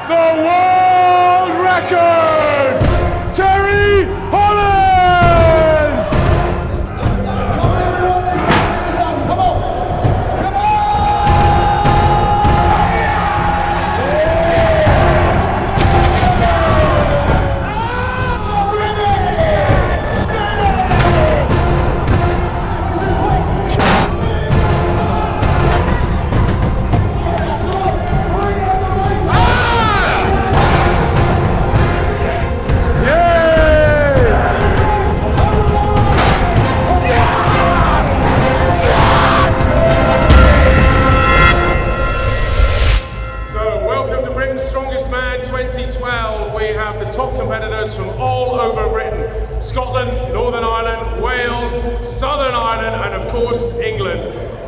the world record, Terry Hollands! Strongest Man 2012, we have the top competitors from all over Britain. Scotland, Northern Ireland, Wales, Southern Ireland, and of course England,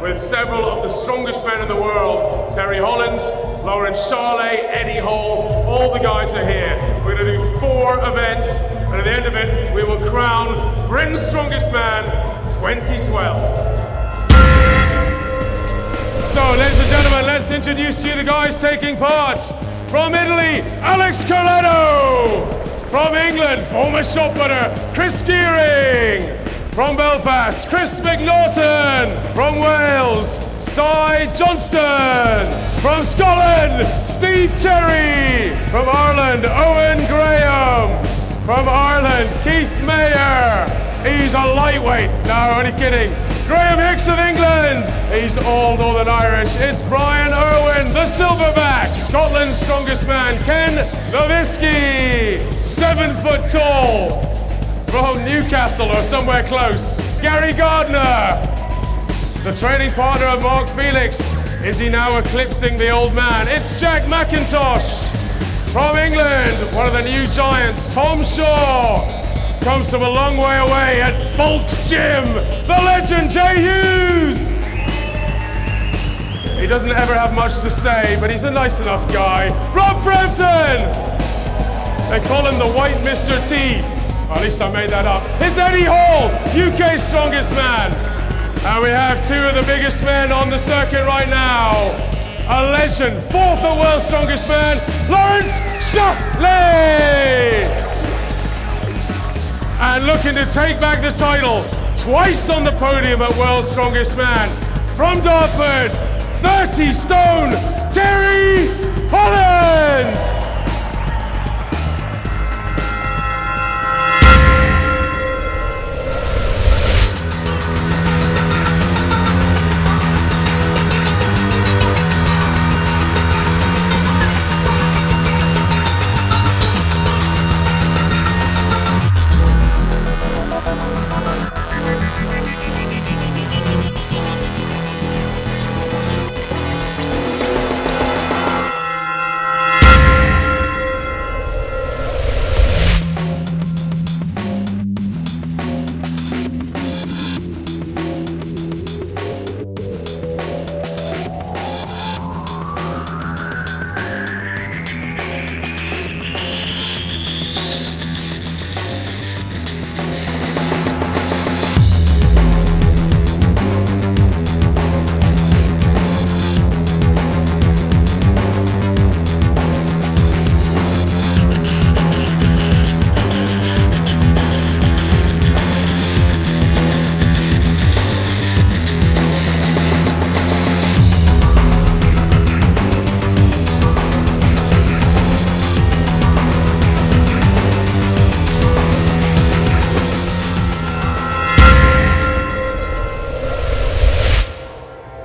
with several of the strongest men in the world. Terry Hollands, Lawrence Charlet, Eddie Hall, all the guys are here. We're going to do 4 events, and at the end of it, we will crown Britain's Strongest Man 2012. So, ladies and gentlemen, let's introduce to you the guys taking part. From Italy, Alex Corletto. From England, former shot putter, Chris Gearing. From Belfast, Chris McNaughton. From Wales, Cy Johnston. From Scotland, Steve Cherry. From Ireland, Owen Graham. From Ireland, Keith Mayer. He's a lightweight. No, only kidding. Graham Hicks of England. He's all Northern Irish. It's Brian Irwin, the silverback. Scotland's strongest man, Ken Nowitzki. 7 foot tall. From Newcastle or somewhere close. Gary Gardner. The training partner of Mark Felix. Is he now eclipsing the old man? It's Jack McIntosh. From England, one of the new giants, Tom Shaw. Comes from a long way away at Bulk's Gym, the legend Jay Hughes! He doesn't ever have much to say, but he's a nice enough guy. Rob Frampton! They call him the White Mr. T. Or at least I made that up. It's Eddie Hall, UK's strongest man. And we have 2 of the biggest men on the circuit right now. A legend, 4th at World's Strongest Man, Lawrence Charlet! And looking to take back the title, twice on the podium at World's Strongest Man, from Dartford, 30 stone, Terry Hollands!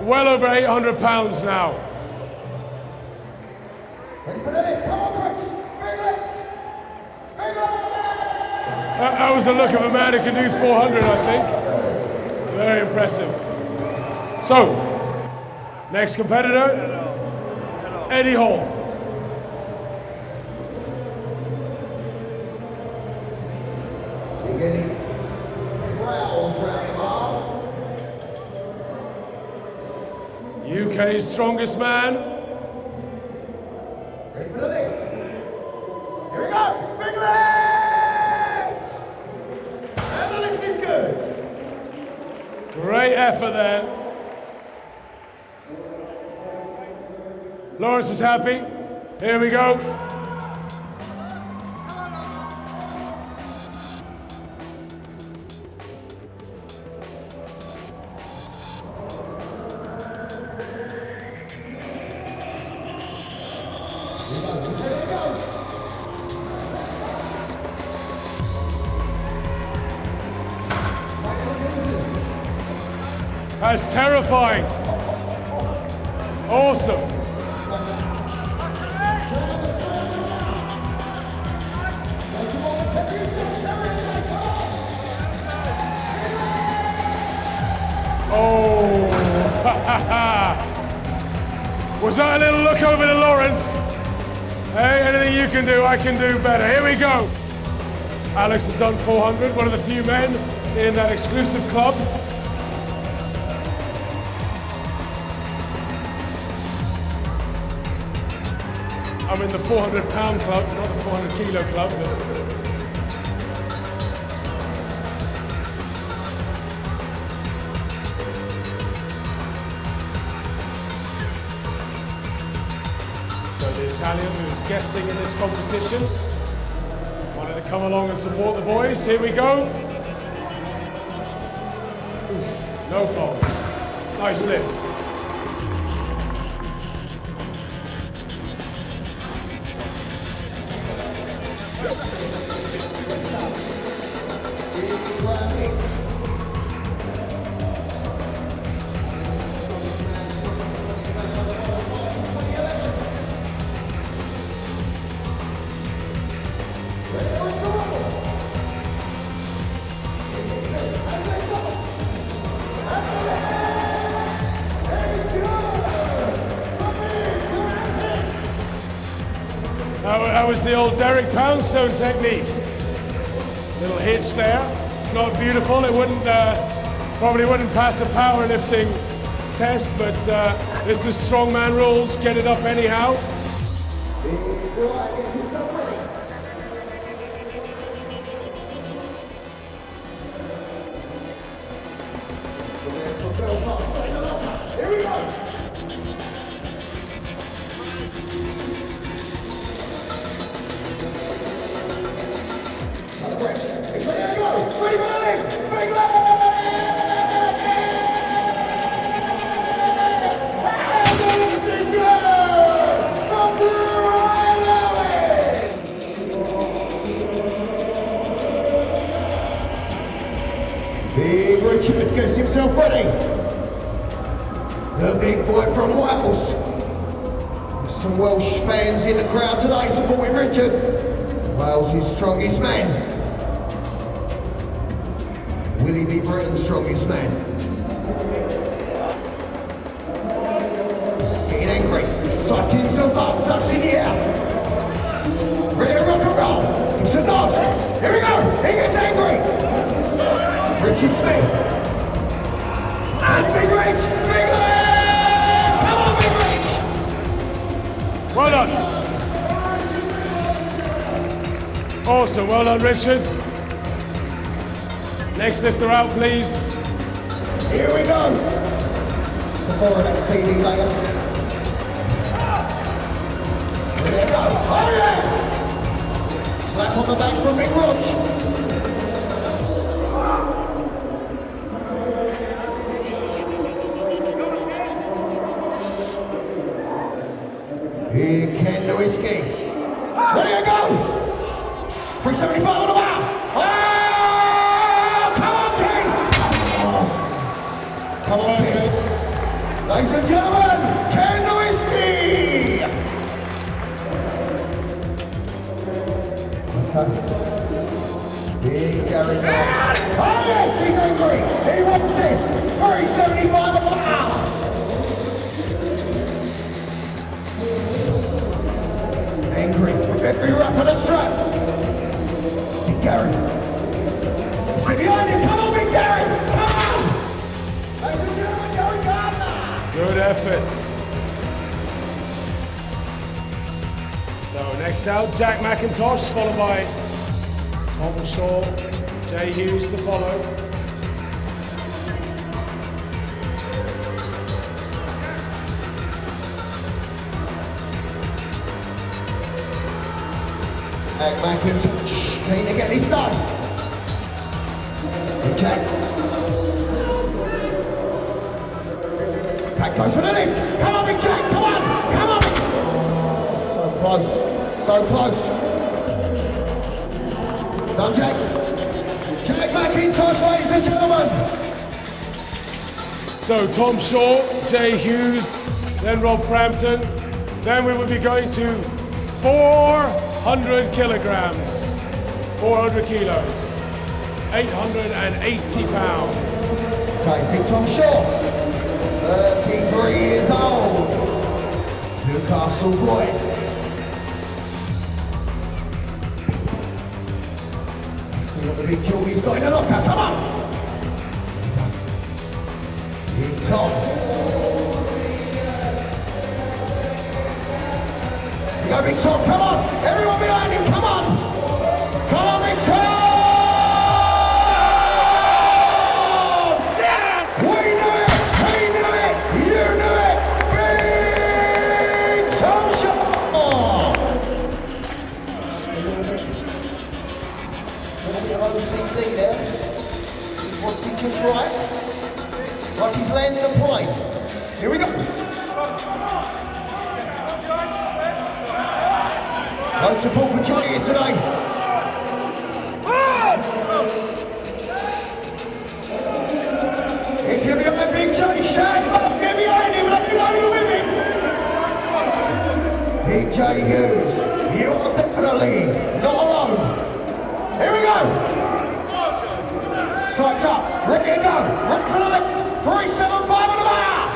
Well over 800 pounds now. Ready for the lift? Come on, Chris! Big lift! Big lift! That was the look of a man who can do 400, I think. Very impressive. So, next competitor, Eddie Hall. Big Eddie growls round the bar. UK's strongest man. Ready for the lift? Here we go! Big lift! And the lift is good. Great effort there. Lawrence is happy. Here we go. That's terrifying. Awesome. Oh, was that a little look over to Lawrence? Hey, anything you can do, I can do better. Here we go. Alex has done 400, one of the few men in that exclusive club. I'm in the 400-pound club, not the 400-kilo club. So the Italian who's guesting in this competition wanted to come along and support the boys. Here we go. Oof, no problem. Nice lift. That was the old Derek Poundstone technique. Little hitch there. It's not beautiful. It wouldn't probably wouldn't pass a powerlifting test, but this is strongman rules. Get it up anyhow. Here we go. Ready for the lift! Big lift! And the lift is good! From Big Richard gets himself ready. The big boy from Wales. There's some Welsh fans in the crowd today supporting Richard. Wales' strongest man. Will he be Britain's strongest man? Getting angry, psyching himself up, sucks in the air. Ready to rock and roll, gives a nod. Here we go, he gets angry. Richard Smith. And Big Rich, Big Lift! Come on, Big Rich! Well done. Awesome, well done, Richard. Next lifter out, please. Here we go. Before that CD later. There we go. Oh yeah! Slap on the back from Big Rich. Here Ken Lewinsky. Ready to go. 375 on the bar. Come on, Pete. Ladies and gentlemen, Ken Lewinsky! Big Gary Moore. Oh yes, he's angry! He wants this! 375 a bar! Angry, every rap of the strap. Big Gary. Stay behind him, come on, Big Gary! Come on! Ladies and gentlemen, Gary Gardner! Good effort. So next out, Jack McIntosh, followed by Tom Shaw, Jay Hughes to follow. McIntosh, keen to get this done. Big Jack. Jack goes for the lift. Come on, Big Jack, come on, come on. So close, so close. Done, Jack. Jack McIntosh, ladies and gentlemen. So Tom Shaw, Jay Hughes, then Rob Frampton. Then we will be going to 400 kilograms, 400 kilos, 880 pounds. Okay, Big Tom Shaw, 33 years old, Newcastle boy. Let's see what the big Geordie's got in the locker, come on! Big Tom. You go, Big Tom, come on! Everyone behind him, come on! Come on, Big Tom! Yes! We knew it! He knew it! You knew it! Big Tom Shaw! A little bit of OCD there. Just wants it just right. Like he's landing a plane. Here we go. Loads of support for Johnny here today. If you're behind Big Johnny, shake up, get behind him, let me know you're with him. Big J Hughes, you are definitely not alone. Here we go. Slides up, ready to go, right for the left. 375 on the bar!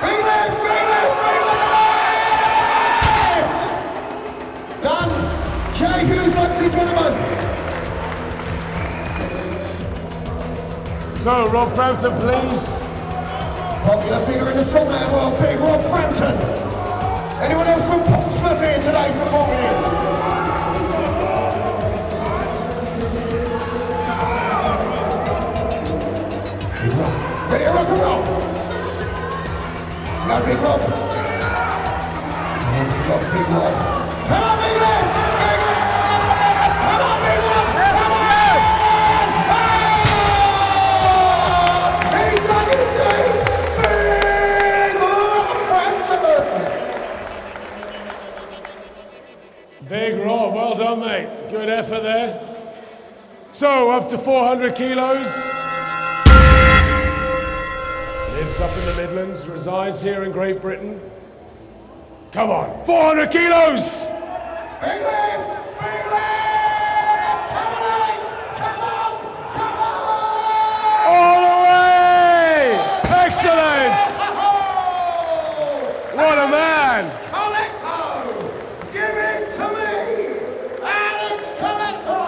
Big left, big left, big left! Done. Jay Hughes, ladies and gentlemen. So Rob Frampton, please. Popular figure in the strongman world, big Rob Frampton. Anyone else from Portsmouth here today supporting him? Ready to rock and roll. Go, Big Rob. Big Rob, Big Rob. Come on, Big left! Big left! Come on, Big Rob! Come on! He's done his thing! Big Rob Frampton! Big Rob, well done, mate. Good effort there. So up to 400 kilos. Lives up in the Midlands, resides here in Great Britain. Come on, 400 kilos! Big left! Big left! Come on, Alex! Come on! Come on! All the way! Excellent! What a man! Coletto! Give it to me! Alex Coletto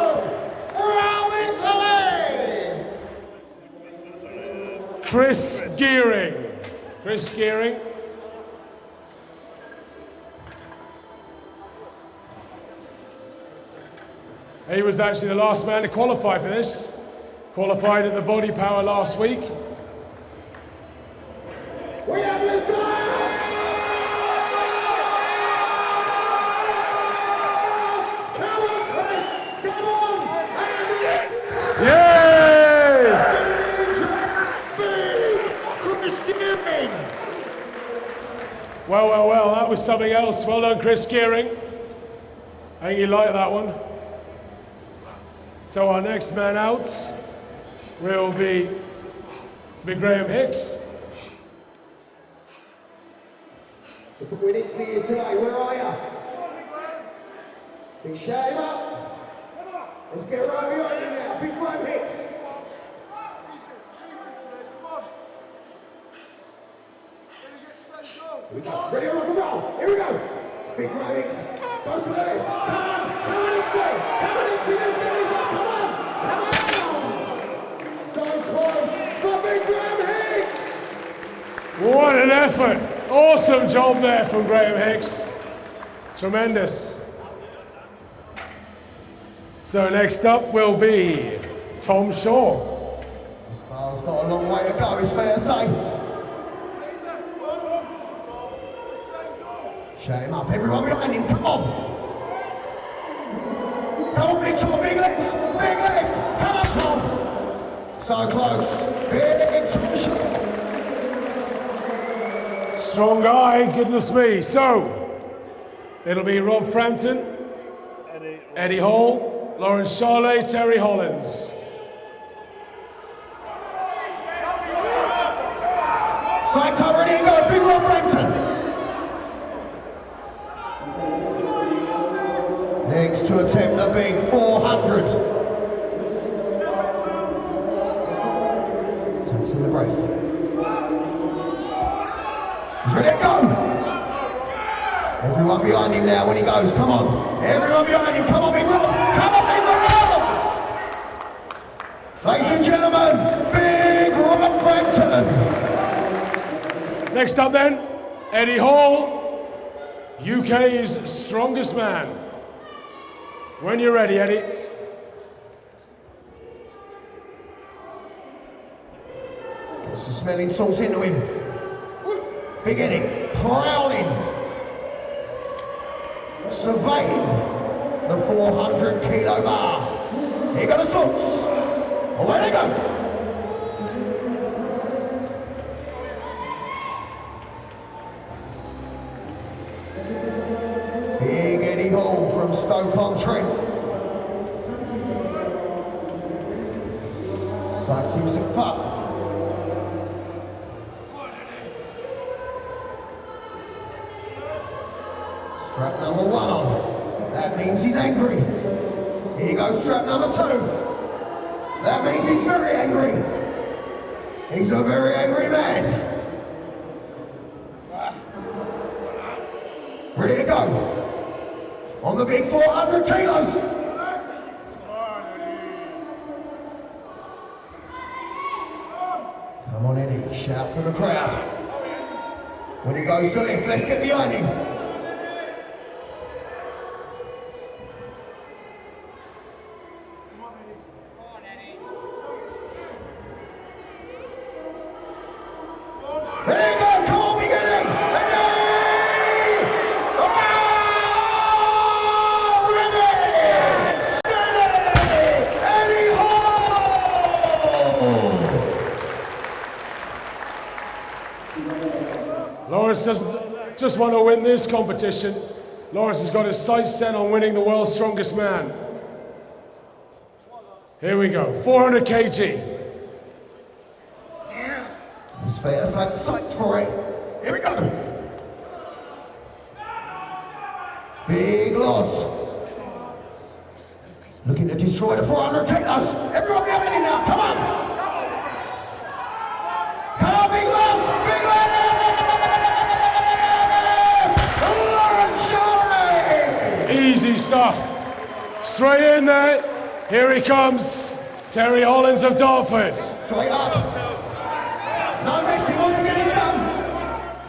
from Italy! Chris Gearing. Chris Gearing. He was actually the last man to qualify for this. Qualified at the Body Power last week. We have lifted! Come on, Chris! Come on! Yes! Big Chris Gearing! Well, well, well, that was something else. Well done, Chris Gearing. I think you like that one. So our next man out will be Big Graham Hicks. So we didn't see you today. Where are you? See, shout him up. Let's get right behind him now. Big Graham Hicks. Here we go. Ready to rock and roll. Here we go. Big Graham Hicks. Goes for the left. Come on, Hixie. Come on, Hixie. Let's get this up. Come on. Come on. So close for Big Graham Hicks. What an effort. Awesome job there from Graham Hicks. Tremendous. So next up will be Tom Shaw. This bar's got a long way to go, it's fair to say. Shut him up, everyone behind him, come on. Come on, big Tom, big left, big left. Come on, Tom. So close. Big Tom. Strong guy, goodness me. So, it'll be Rob Frampton, Eddie Hall, Lawrence Charlet, Terry Hollins. Sights up, ready to go. Big Rob Frampton. Next to attempt the big 400. Takes in the breath. He's ready to go. Everyone behind him now when he goes. Come on. Everyone behind him. Come on, Big Rob. Come on, Big Rob. Ladies and gentlemen, Big Rob Frampton. Next up then, Eddie Hall, UK's strongest man. When you're ready, Eddie. Gets the smelling salts into him. Big Eddie, prowling. Surveying the 400 kilo bar. Here go the salts. Away they go. Big Eddie Hall from Stoke-on-Trent. Sights himself up. Strap number 1 on. That means he's angry. Here goes strap number 2. That means he's very angry. He's a very angry man. Ready to go. On the big 400 kilos. Come on, Eddie. Shout from the crowd. When he goes to lift, let's get behind him. Ready to go. Come on, Big Eddie. Lawrence doesn't just want to win this competition. Lawrence has got his sights set on winning the world's strongest man. Here we go, 400 kg. It's fair to say psyched for it. Here we go. Big loss. Looking to destroy the 400 kilos. Everyone behind him now, come on. Come on, big loss, big loss. Easy stuff. Straight in there. Here he comes. Terry Hollins of Dartford. Straight up. No missing, once again he's done.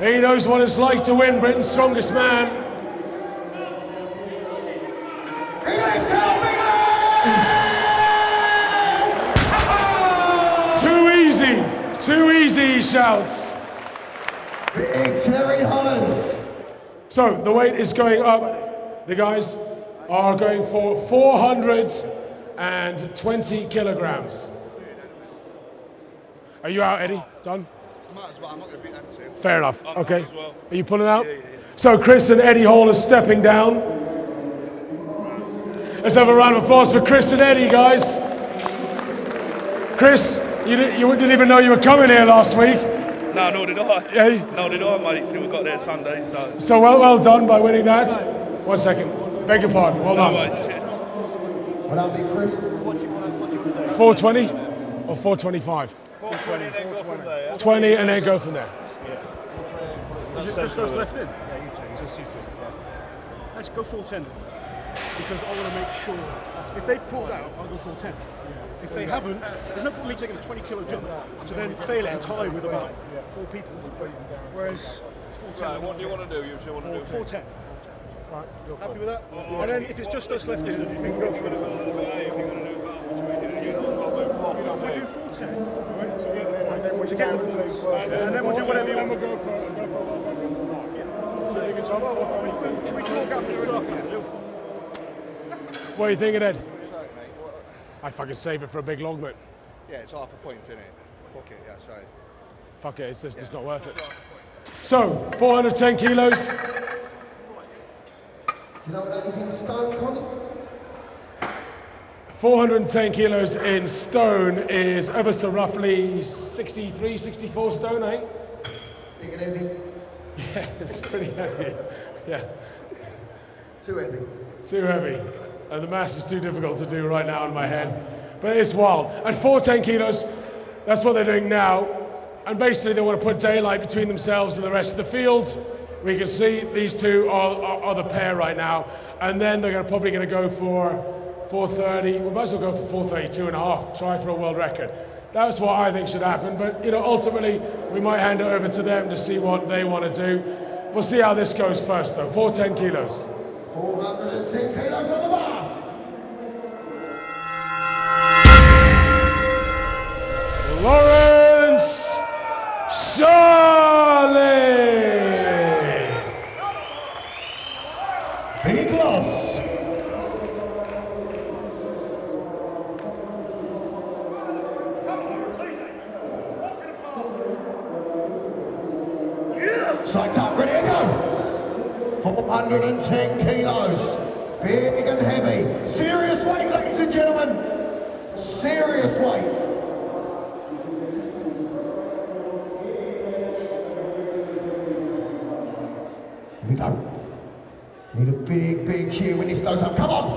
He knows what it's like to win Britain's strongest man. Big left tail, big left! Too easy, he shouts. Big Terry Hollins. So the weight is going up. The guys are going for 420 kilograms. Are you out, Eddie? Done? I might as well. I'm not going to beat them two. Fair enough. I'm Okay. as well. Are you pulling out? Yeah. So Chris and Eddie Hall are stepping down. Let's have a round of applause for Chris and Eddie, guys. Chris, you didn't even know you were coming here last week. No, nor did I. Yeah. No, did I, mate, till we got there Sunday, so... So well done by winning that. 1 second. Beg your pardon. Well done. No, mate, cheers. Well done, big Chris. 420 or 425? 420 and then go from there. 20 and then go from there. Is it just us left in? Just you two. Let's go 410 then. Because I want to make sure, if they've pulled out, I'll go 410. If they haven't, there's no point in me taking a 20 kilo jump to then fail it and tie with about 4 people. Whereas 410. What do you want to do? You two want to do 410. Happy with that? And then if it's just us left in, we can go for it. We'll do 410. To get the balls. And then we'll do whatever you want. Should we talk after it? What are you thinking, Ed? I'd fucking save it for a big long whip. Yeah, it's half a point, isn't it? Fuck it, yeah, sorry. Fuck it, it's just not worth it. So, 410 kilos. Do you know what that is in stone, Connie? 410 kilos in stone is ever so roughly 63, 64 stone, I think. Big and heavy? Yeah, it's pretty heavy. Yeah. Too heavy. Too heavy. And the mass is too difficult to do right now in my head. But it's wild. At 410 kilos, that's what they're doing now. And basically they want to put daylight between themselves and the rest of the field. We can see these two are the pair right now. And then they're probably going to go for 430. We might as well go for 432 and a half. Try for a world record. That's what I think should happen. But ultimately, we might hand it over to them to see what they want to do. We'll see how this goes first, though. 410 kilos. 410 kilos on the bar. Lawrence Charlie. Big loss. Psyched up, ready to go. 410 kilos. Big and heavy. Serious weight, ladies and gentlemen. Serious weight. Here we go. Need a big, big cheer when this goes up. Come on.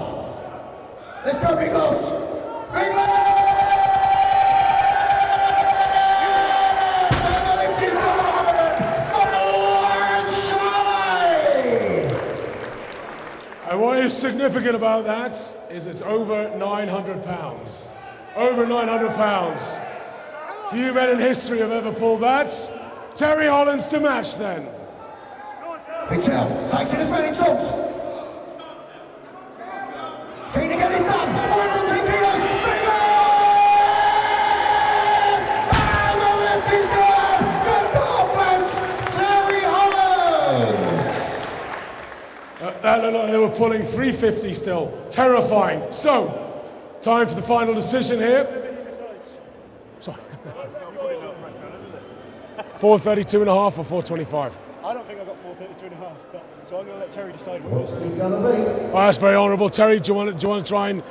Let's go, Big Loss. Big Loss! And what is significant about that is it's over 900 pounds. Over 900 pounds. Few men in history have ever pulled that. Terry Hollands to match then. Big Tail takes it as many tools. Keen to get this done. 410 kilos. Big Loss! And the lift is gone. Good offense. Terry Hollands. That looked like they were pulling 350 still. Terrifying. So, time for the final decision here. Sorry. 432 and a half or 425? I don't think I've got 432 and a half, but, so I'm going to let Terry decide. What's he gonna be? Oh, that's very honourable. Terry, do you want to try and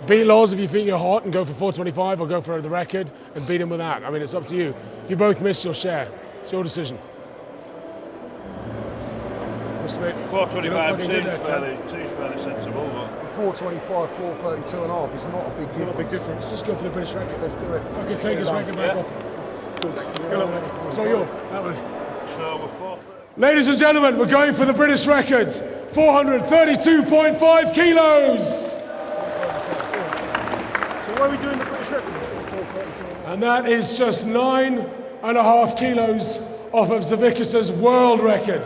beat Laws if you think you're hot and go for 425, or go for the record and beat him with that? I mean, it's up to you. If you both miss, you'll share. It's your decision. Mr. Mate, 425 seems fairly sensible. But 425, 432 and a half is not a big difference. not a big difference. Let's go for the British record. Let's do it. Fucking take this record back off. So you're that one. so we're 4. Ladies and gentlemen, we're going for the British record. 432.5 kilos. So why are we doing the British record? And that is just 9.5 kilos off of Zavickas' world record.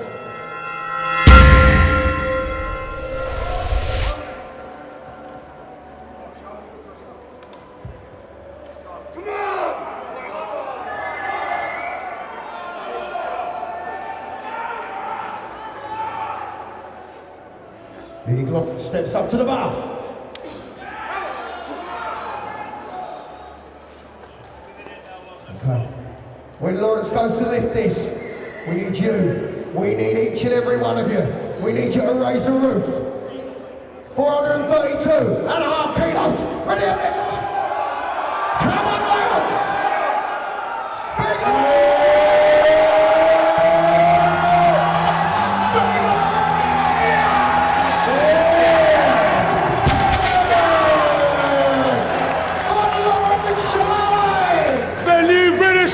Big Lock steps up to the bar. Okay. When Lawrence goes to lift this, we need you. We need each and every one of you. We need you to raise the roof. 432 and a half kilos. Ready to lift. Come on, Lawrence. Big Lock.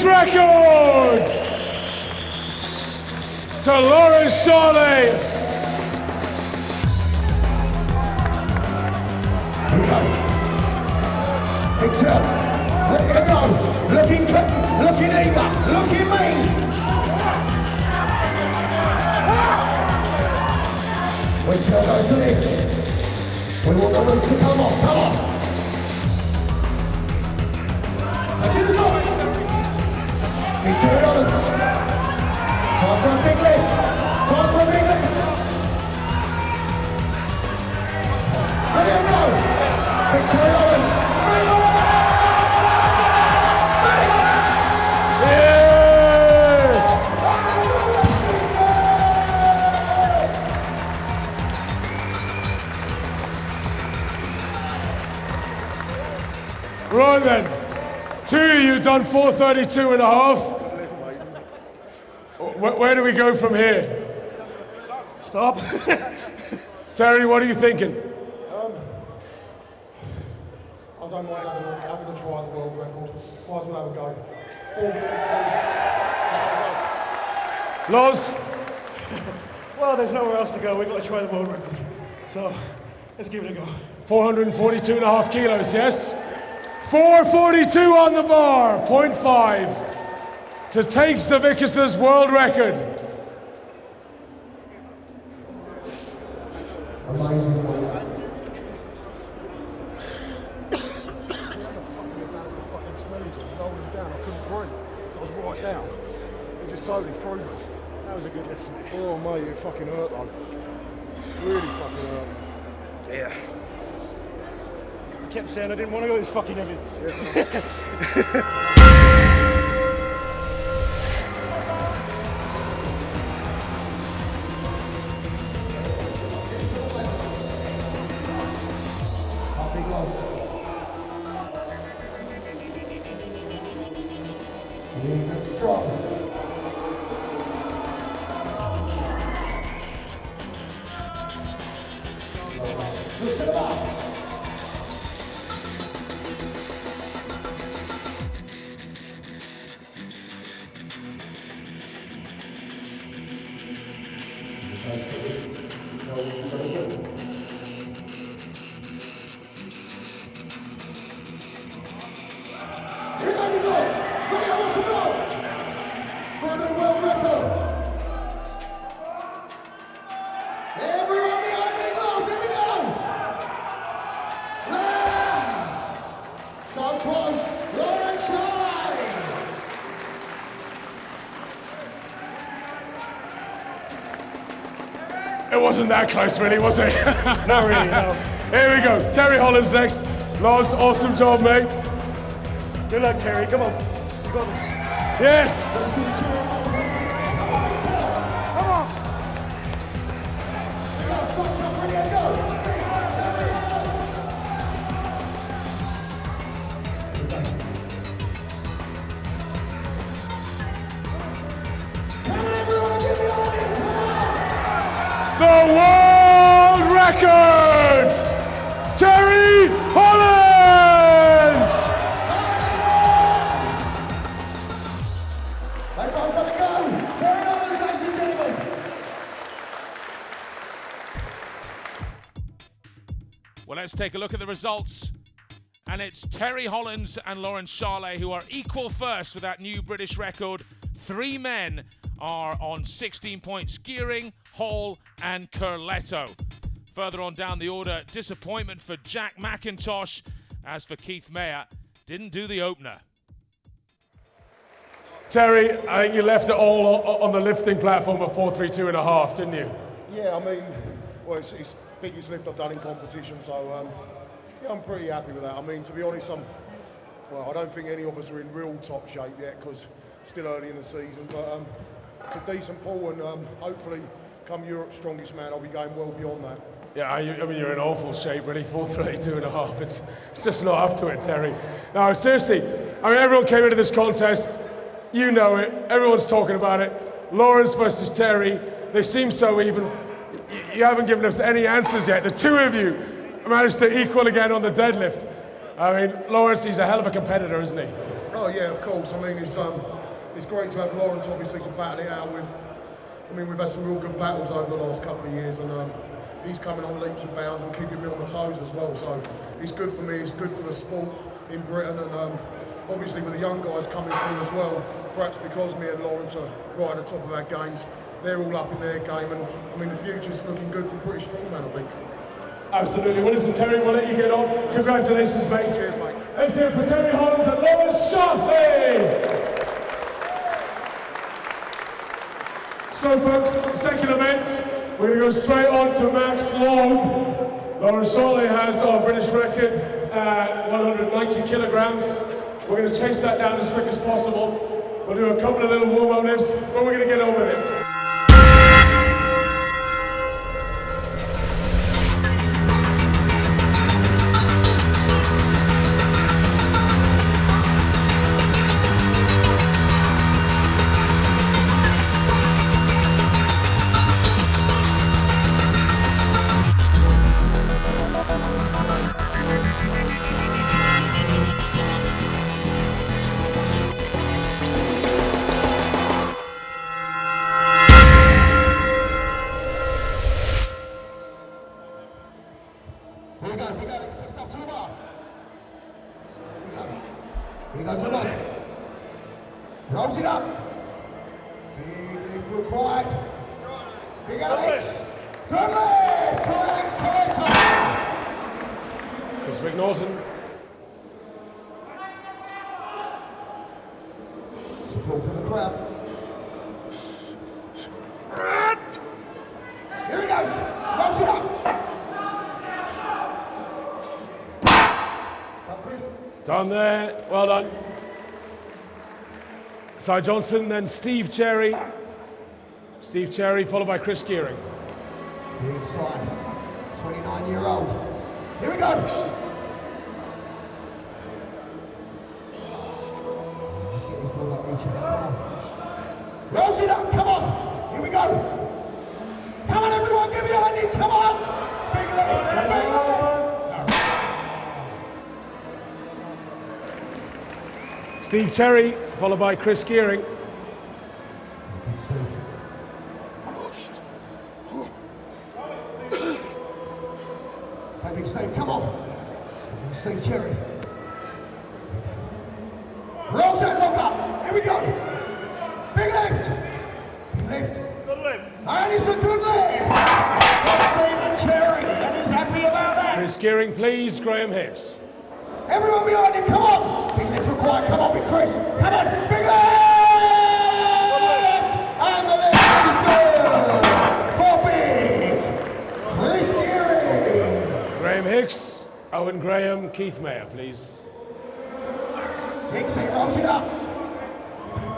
Records to Lawrence Charlie. Here we go. Big Tail, ready to go. Looking clean, looking eager, looking mean. When Tail goes to lift, we want the roof to come off. Come on. Takes it to the socks. Big Terry Hollands. Time for a big lift. Time for a big lift. Ready to go. Right then. Two of you done 4:32 and a half. Where do we go from here? Stop. Terry, what are you thinking? I don't mind having a try at the world record. Might as well have a go. 4:42. Loz? Well, there's nowhere else to go. We've got to try the world record. So, let's give it a go. 442 and a half kilos, yes? 442 on the bar, 0.5 to take Zavickas' world record. Amazing, mate. I was right down. It just totally threw me. That was a good lesson. Oh mate, it fucking hurt though. Really fucking hurt. Yeah. I kept saying I didn't want to go this fucking heavy. Big loss. Yeah, strong. Look at that. Here we go, Nicholas. Ready, I want to go. For a new world record. Everyone behind Nicholas, here we go. So close, Lauren Shine. It wasn't that close, really, was it? Not really, no. Here we go. Terry Holland's next. Loz, awesome job, mate. Good luck, Terry. Come on. You got this. Yes. Come on. Socks up, ready, and go. Come on, everyone, get behind him, come on! The world record! Terry Holland! They both got to go. Terry Holland, ladies and gentlemen. Well, let's take a look at the results. And it's Terry Hollands and Lawrence Charlet who are equal first with that new British record. 3 men are on 16 points: Gearing, Hall and Curletto. Further on down the order, disappointment for Jack McIntosh. As for Keith Mayer, didn't do the opener. Terry, I think you left it all on the lifting platform at 4:32 and a half, didn't you? Yeah, I mean, well, it's the biggest lift I've done in competition, so yeah, I'm pretty happy with that. I mean, to be honest, I don't think any of us are in real top shape yet because it's still early in the season, but it's a decent pull, and hopefully, come Europe's strongest man, I'll be going well beyond that. Yeah, I mean, you're in awful shape, really. 4:32 and a half. It's just not up to it, Terry. No, seriously. I mean, everyone came into this contest. You know it. Everyone's talking about it. Lawrence versus Terry. They seem so even. You haven't given us any answers yet. The two of you managed to equal again on the deadlift. I mean, Lawrence, he's a hell of a competitor, isn't he? Oh yeah, of course. I mean, it's great to have Lawrence obviously to battle it out with. I mean, we've had some real good battles over the last couple of years, and he's coming on leaps and bounds and keeping me on my toes as well. So it's good for me. It's good for the sport in Britain, and obviously with the young guys coming through as well. Perhaps because me and Lawrence are right at the top of our games, they're all up in their game, and I mean the future's looking good for British strongman, I think. Absolutely. Well, listen, Terry, we'll let you get on. Congratulations, mate. Cheers, mate. Let's hear it for Terry Hollands and Lawrence Charlet. So, folks, second event, we're going to go straight on to Max Long. Lawrence Charlet has our British record at 190 kilograms. We're going to chase that down as quick as possible. We'll do a couple of little warm-up lifts, but we're going to get on with it. Here goes the lock. Rolls it up. Big lift required. Big Alex. Good lift for Alex Coleto. Chris McNaughton. Support from the crowd. Here he goes. Rolls it up. Done, Chris. Done there. Well done. Cy Johnson, then Steve Cherry. Steve Cherry, followed by Chris Gearing. Big Cy, 29-year-old. Here we go. Let's get this one up your chest, come on. Rolls it up, come on. Here we go. Come on, everyone, get behind him, come on. Big lift, big lift. Steve Cherry, followed by Chris Gearing. Big Steve. Okay, Big Steve, come on. Big Steve Cherry. Rolls that lock up. Here we go. Big lift. Big lift. Good lift. And it's a good lift. For Stephen Cherry. And he's happy about that. Chris Gearing, please. Graham Hicks. Everyone behind him, come on! Big lift required, come on, Big Chris! Come on, big lift! And the lift is good for Big Chris Gearing! Graham Hicks, Owen Graham, Keith Mayer, please. Ixie rolls it up.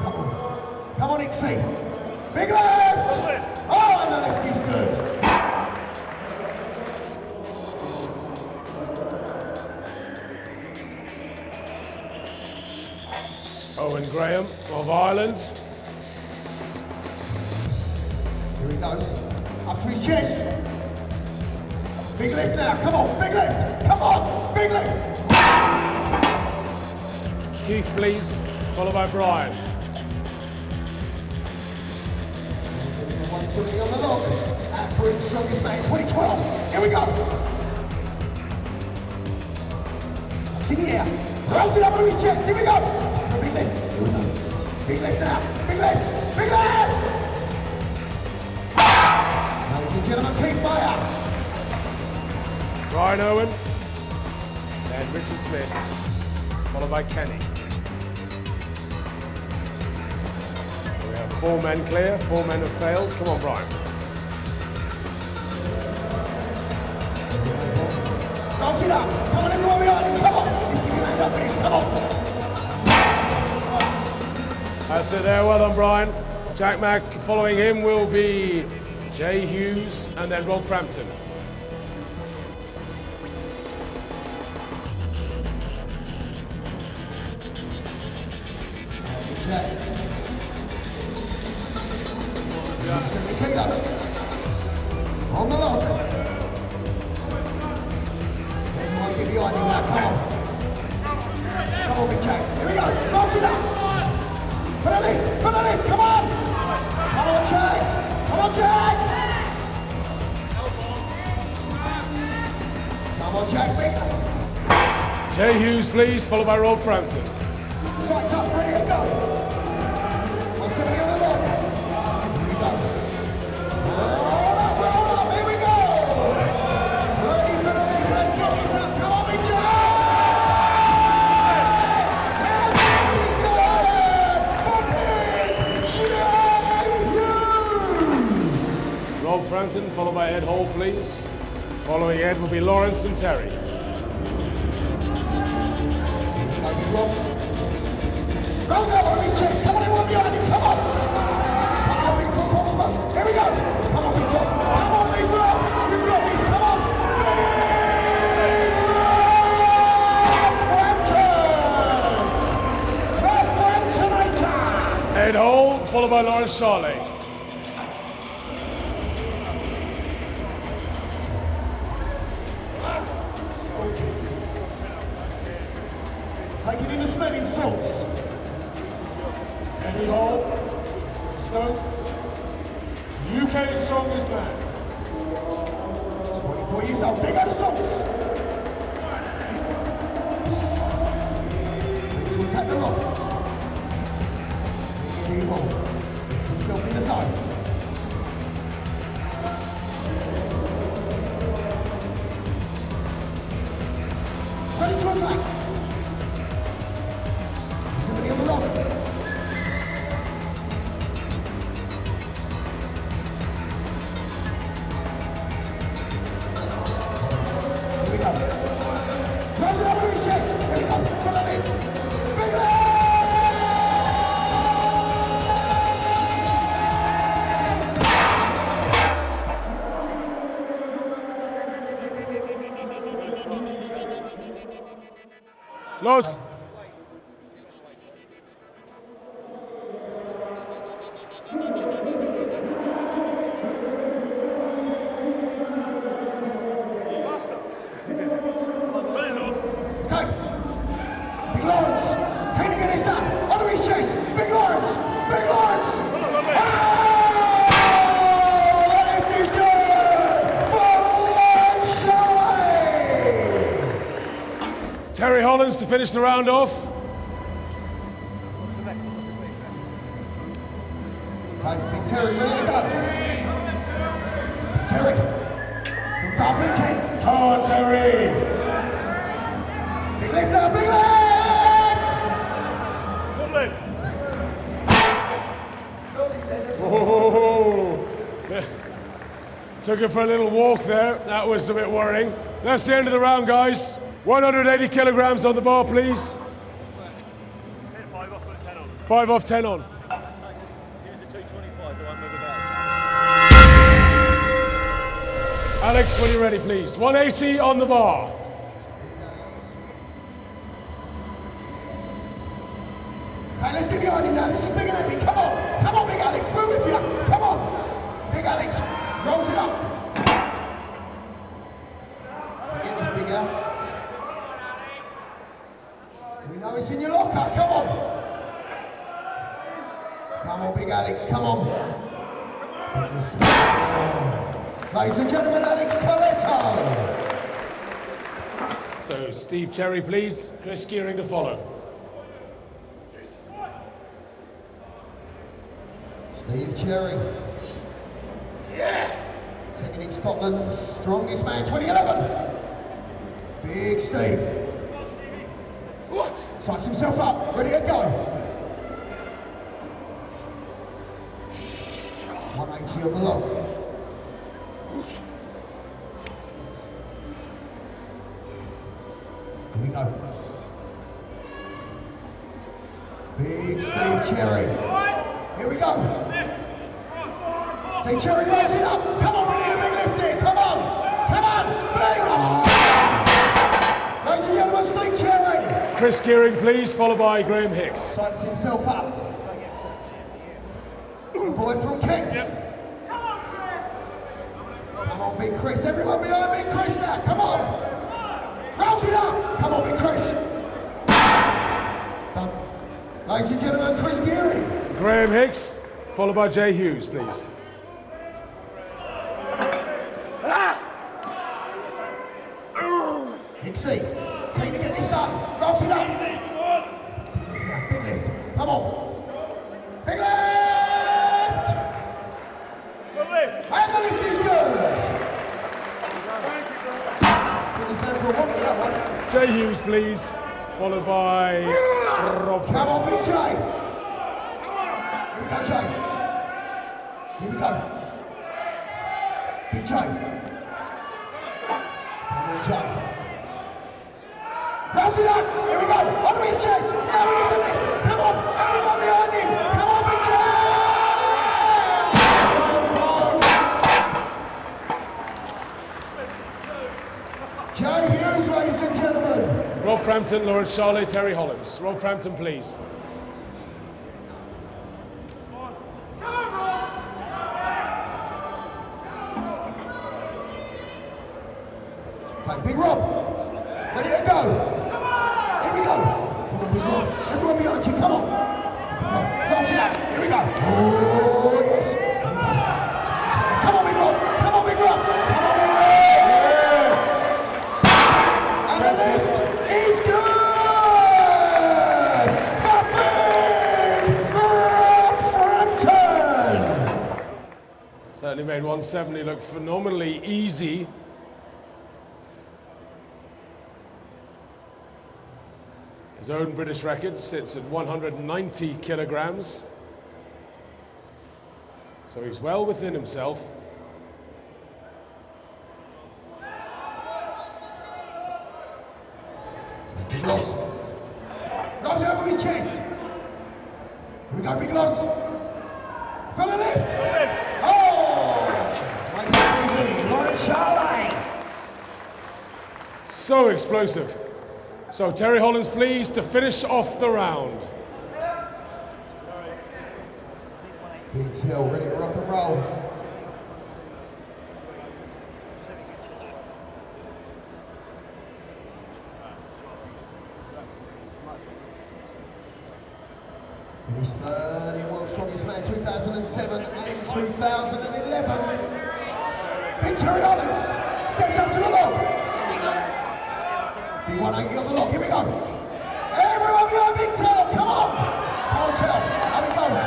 Come on. Come on, Ixie. Big lift! Oh, and the lift is good. Owen Graham of Ireland. Here he goes. Up to his chest. Big lift now. Come on, big lift. Come on, big lift. Keith, please, followed by Brian. 170 on the log. At Britain's Strongest Man 2012. Here we go. Sucks in the air. Rolls it up onto his chest. Here we go. Big lift. Here we go. Big lift now. Big lift. Big lift. Ladies and gentlemen, Keith Mayer. Brian Owen. And Richard Smith, followed by Kenny. We have 4 men clear, 4 men have failed. Come on, Brian. Rolls it up. Come on, everyone behind him. Come on. He's giving your hand up with this. Come on. That's it there, well done, Brian. Jack Mack, following him will be Jay Hughes and then Rob Frampton. Jack. 70 kilos. On the log. Everyone get behind him now. Come on. Come on, Big Jack. Here we go. Rolls it up. For the lift. For the lift. Come on. Come on, Jack. Come on, Jack. Come on, Jack. Big. Jay Hughes, please, followed by Rob Frampton. Sights up. Ready to go. 170 on the log. Here we go. Roll up, roll up. Here we go. Ready for the lift. Let's get this up. Come on, Big Jack. Rob Frampton, followed by Ed Hall, please. Following Ed will be Lawrence and Terry. Goes Rob. Rolls up on his chest. Come on, everyone behind him. Come on. Nothing from Portsmouth. Here we go. Come on, Big Rob. Come on, Big Rob. You've got this. Come on. Frampton. The Framptonator. Ed Hall, followed by Lawrence Charley. Taking in the smelling salts. Eddie Hall, Stoke, UK's strongest man. 24 years old. Dig out the salts. Ready to attack the lock. Here he will. Gets himself in the zone. Ready to attack. Somebody on the lock. Here we go. Rose it up to his chest. Here we go. For the lead. Big leg! Los. Okay. Big Lawrence. Can he get this done? Onto his chest. Big Lawrence. Big Lawrence. Oh, the lift is good for Lawrence. Terry Hollands to finish the round off. Okay, Big Terry, ready to go. Big Terry. From Dartford and Kent. Come on, Terry. Big lift now, big lift! Oh, took it for a little walk there. That was a bit worrying. That's the end of the round, guys. 180 kilograms on the bar, please. 5 off 10 on. Alex, when you're ready, please. 180 on the bar. Okay, let's get behind him now. This is big and heavy. Come on. Come on, Big Alex. We're with you. Come on. Big Alex. Rolls it up. Get this big out. We know it's in your locker. Come on. Come on, Big Alex. Come on. Ladies and gentlemen, Alex Coletto. So, Steve Cherry, please. Chris Gearing to follow. Steve Cherry. Yeah. Second in Scotland, strongest man 2011. Big Steve. What? Psychs himself up, ready to go. 180 on the log. Here we go. Big Steve Cherry. Here we go. Steve Cherry rolls it up. Come on, we need a big lift here. Come on. Come on. Big. Oh. Ladies and gentlemen, Steve Cherry. Chris Gearing, please, followed by Graham Hicks. Psychs himself up. Boy from Kent. Come on, Big Chris. Everyone behind Big Chris now. Come on. Rolls it up. Come on, Big Chris. Done. Ladies and gentlemen, Chris Gearing. Graham Hicks, followed by Jay Hughes, please. Hicksy, keen to get this done. Rolls it up. Big lift. Come on. Big lift. And the lift is good. He's going for a walk with that one. Jay Hughes, please, followed by Rob. Come on, Big Jay. Here we go, Jay. Here we go. Big Jay. Come on, Jay. Rolls it up. Here we go. Onto his chest. Now we need the lift. Come on. Everyone behind him. Come on, Big Jay. So close. Jay Hughes, ladies and gentlemen. Rob Frampton, Lawrence Charley, Terry Hollands. Rob Frampton, please. Okay, Big Rob. Ready to go. Here we go. Come on, Big Rob. Everyone behind you, come on. Big Rob, rolls it up. Here we go. Oh, yes. Here we go. Come on, Big Rob. Come on, Big Rob. Come on, Big Rob. Yes! And the lift is good made 170 look phenomenally easy. His own British record sits at 190 kilograms. So he's well within himself. Big loss. Rolls it over his chest. Here we go, big loss. For the lift. Oh! Make it easy. Lawrence Charley. So explosive. So Terry Holland's pleased to finish off the round. Big Till, ready to rock and roll. Finished third in World's Strongest Man 2007 and 2011. Big Terry Hollands steps up to the log. Big 180 on the log, here we go. Everyone behind Big Till, come on. Come on, Till, how it goes.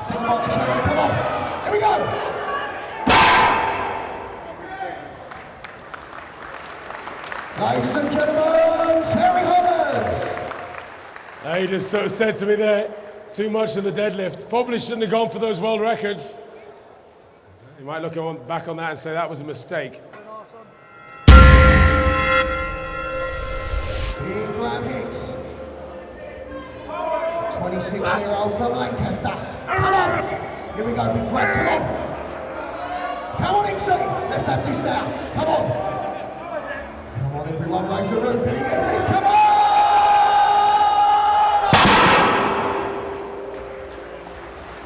Second ball to Cherry, come on. Here we go. Ladies and gentlemen, Terry Hollands. He just sort of said to me there, too much in the deadlift. Probably shouldn't have gone for those world records. You might look back on that and say that was a mistake. Big Graham Hicks. 26-year-old from Lancaster. Come on! Here we go, Big Graham, come on! Come on, Hicksy! Let's have this now. Come on! Come on, everyone, raise the roof and he gets this. Come on!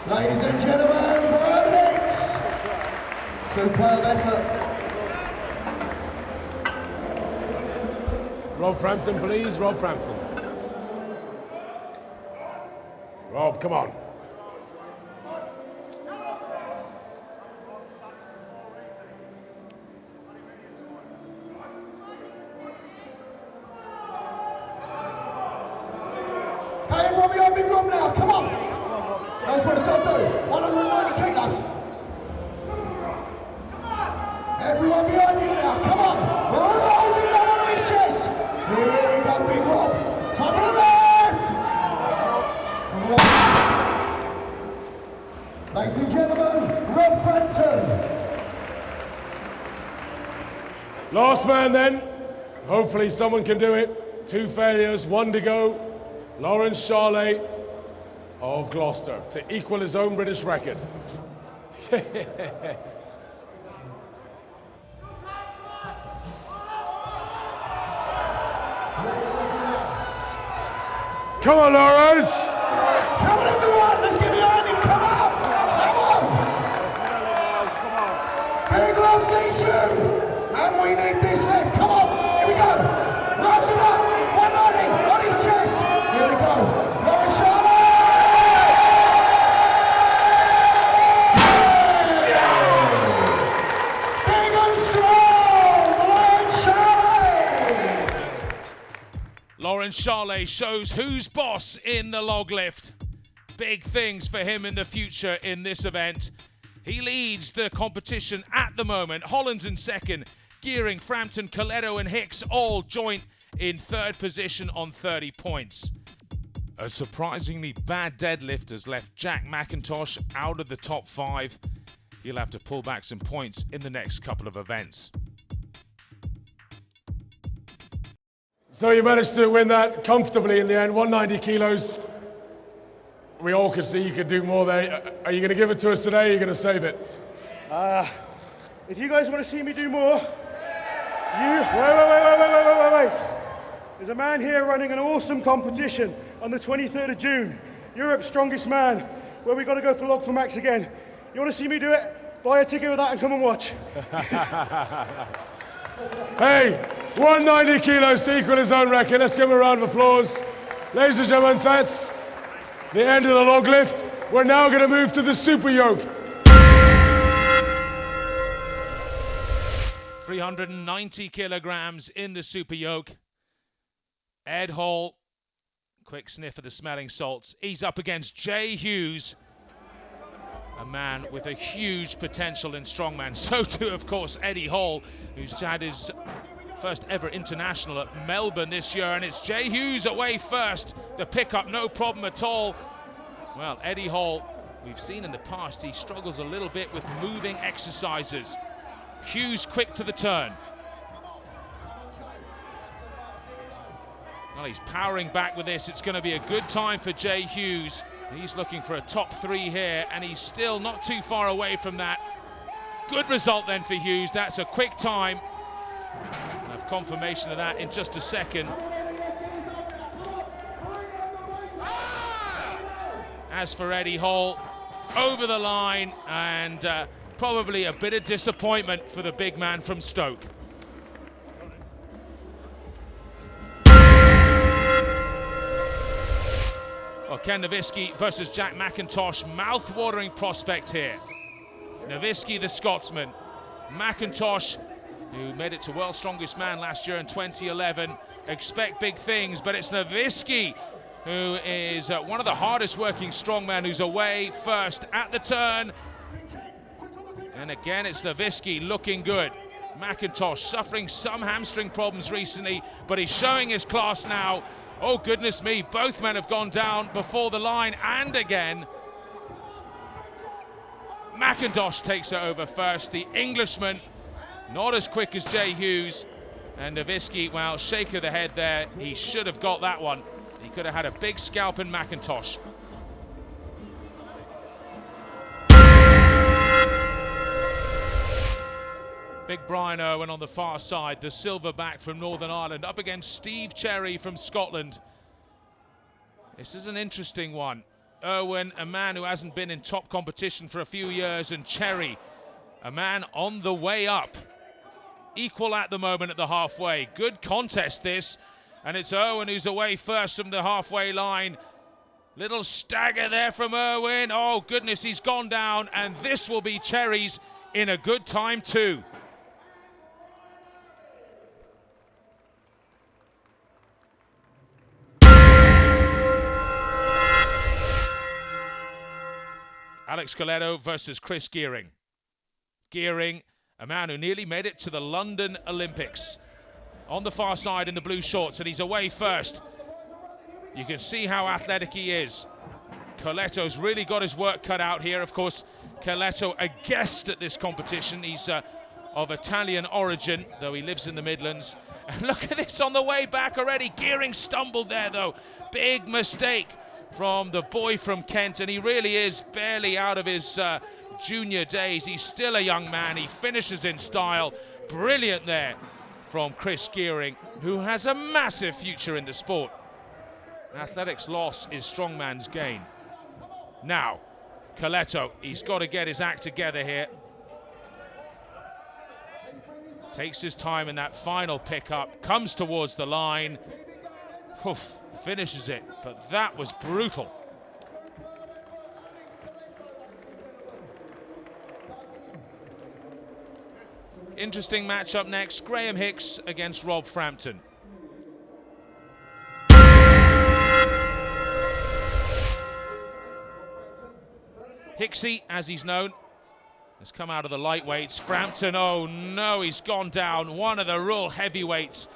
Ladies and gentlemen, Graham Hicks. Superb effort. Rob Frampton, please, Rob Frampton. Rob, come on. Okay, everyone behind Big Rob now, come on. Knows what it's got to do. 190 kilos. Everyone behind him now, come on. Rising up onto his chest. Here we go, Big Rob. Time for the left. Ladies and gentlemen, Rob Frampton. Last man then. Hopefully someone can do it. 2 failures, 1 to go. Lawrence Charley of Gloucester to equal his own British record. Come on, Lawrence! Come on, everyone, let's get behind him, come on! Come on! Big Loss needs you! And we need this left, come on! Here we go! Rising up! 190 on his chest! Here we go! Lawrence Charley! Big and strong! Lawrence Charley! Lawrence Charley shows who's boss in the log lift. Big things for him in the future in this event. He leads the competition at the moment. Holland's in second. Gearing, Frampton, Coletto and Hicks all joint in third position on 30 points. A surprisingly bad deadlift has left Jack McIntosh out of the top 5. He'll have to pull back some points in the next couple of events. So you managed to win that comfortably in the end, 190 kilos. We all could see you could do more there. Are you going to give it to us today or are you going to save it? If you guys want to see me do more, wait. There's a man here running an awesome competition on the 23rd of June, Europe's Strongest Man, where we got to go for log for max again. You want to see me do it? Buy a ticket with that and come and watch. Hey, 190 kilos to equal his own record. Let's give him a round of applause. Ladies and gentlemen, that's the end of the log lift. We're now going to move to the super yoke. 390 kilograms in the super yoke. Ed Hall, quick sniff of the smelling salts. He's up against Jay Hughes, a man with a huge potential in strongman. So too, of course, Eddie Hall, who's had his first ever international at Melbourne this year, and it's Jay Hughes away first. The pickup, no problem at all. Well, Eddie Hall, we've seen in the past, he struggles a little bit with moving exercises. Hughes quick to the turn. Well, he's powering back with this. It's going to be a good time for Jay Hughes. He's looking for a top 3 here, and he's still not too far away from that. Good result then for Hughes. That's a quick time. I'll have confirmation of that in just a second. As for Eddie Hall, over the line, and probably a bit of disappointment for the big man from Stoke. Well, Ken Nowicki versus Jack McIntosh, mouth-watering prospect here. Nowicki, the Scotsman. McIntosh, who made it to World's Strongest Man last year in 2011. Expect big things, but it's Nowicki who is one of the hardest working strongmen, who's away first at the turn. And again, it's Nowicki looking good. McIntosh suffering some hamstring problems recently, but he's showing his class now. Oh, goodness me, both men have gone down before the line, and again, McIntosh takes it over first. The Englishman, not as quick as Jay Hughes, and Nowicki, well, shake of the head there. He should have got that one. He could have had a big scalp in McIntosh. Big Brian Irwin on the far side, the silverback from Northern Ireland, up against Steve Cherry from Scotland. This is an interesting one. Irwin, a man who hasn't been in top competition for a few years, and Cherry, a man on the way up. Equal at the moment at the halfway. Good contest this, and it's Irwin who's away first from the halfway line. Little stagger there from Irwin. Oh goodness, he's gone down, and this will be Cherry's in a good time too. Alex Coletto versus Chris Gearing. Gearing, a man who nearly made it to the London Olympics. On the far side in the blue shorts, and he's away first. You can see how athletic he is. Coletto's really got his work cut out here. Of course, Coletto, a guest at this competition. He's of Italian origin, though he lives in the Midlands. And look at this on the way back already. Gearing stumbled there, though. Big mistake from the boy from Kent, and he really is barely out of his junior days. He's still a young man. He finishes in style. Brilliant there from Chris Gearing, who has a massive future in the sport. Athletics' loss is strongman's gain. Now, Coletto, he's got to get his act together here. Takes his time in that final pickup, comes towards the line. Oof, finishes it, but that was brutal. Interesting matchup next, Graham Hicks against Rob Frampton. Hicksy, as he's known, has come out of the lightweights. Frampton, oh no, he's gone down, one of the real heavyweights.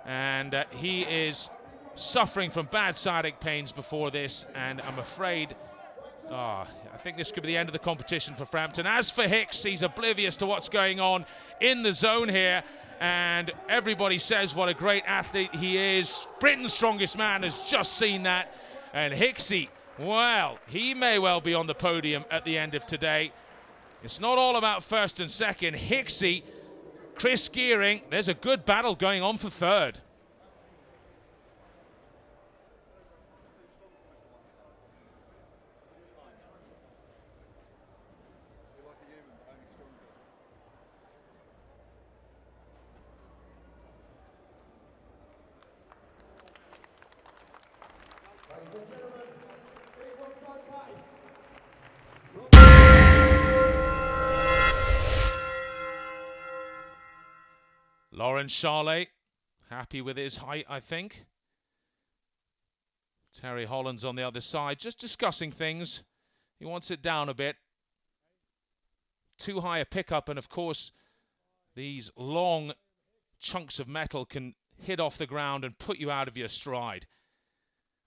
And he is suffering from bad sciatic pains before this, and I'm afraid, I think this could be the end of the competition for Frampton. As for Hicks, he's oblivious to what's going on in the zone here, and everybody says what a great athlete he is. Britain's strongest man has just seen that, and Hicksy, well, he may well be on the podium at the end of today. It's not all about first and second. Hicksy, Chris Gearing, there's a good battle going on for third. Lawrence Charlet, happy with his height, I think. Terry Holland's on the other side, just discussing things. He wants it down a bit. too high a pickup, and of course these long chunks of metal can hit off the ground and put you out of your stride.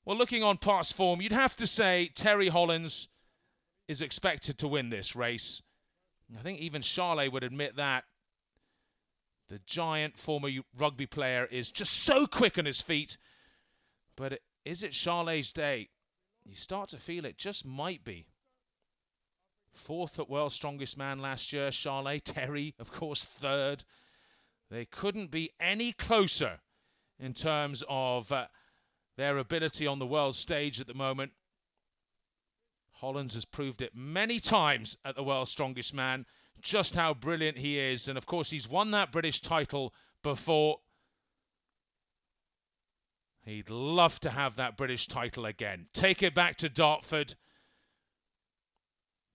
Well, looking on past form, you'd have to say Terry Hollands is expected to win this race. I think even Charlet would admit that. The giant former rugby player is just so quick on his feet. But is it Charlet's day? You start to feel it just might be. 4th at World's Strongest Man last year, Charlet. Terry, of course, 3rd. They couldn't be any closer in terms of their ability on the world stage at the moment. Hollands has proved it many times at the World's Strongest Man, just how brilliant he is. And of course, he's won that British title before. He'd love to have that British title again. Take it back to Dartford.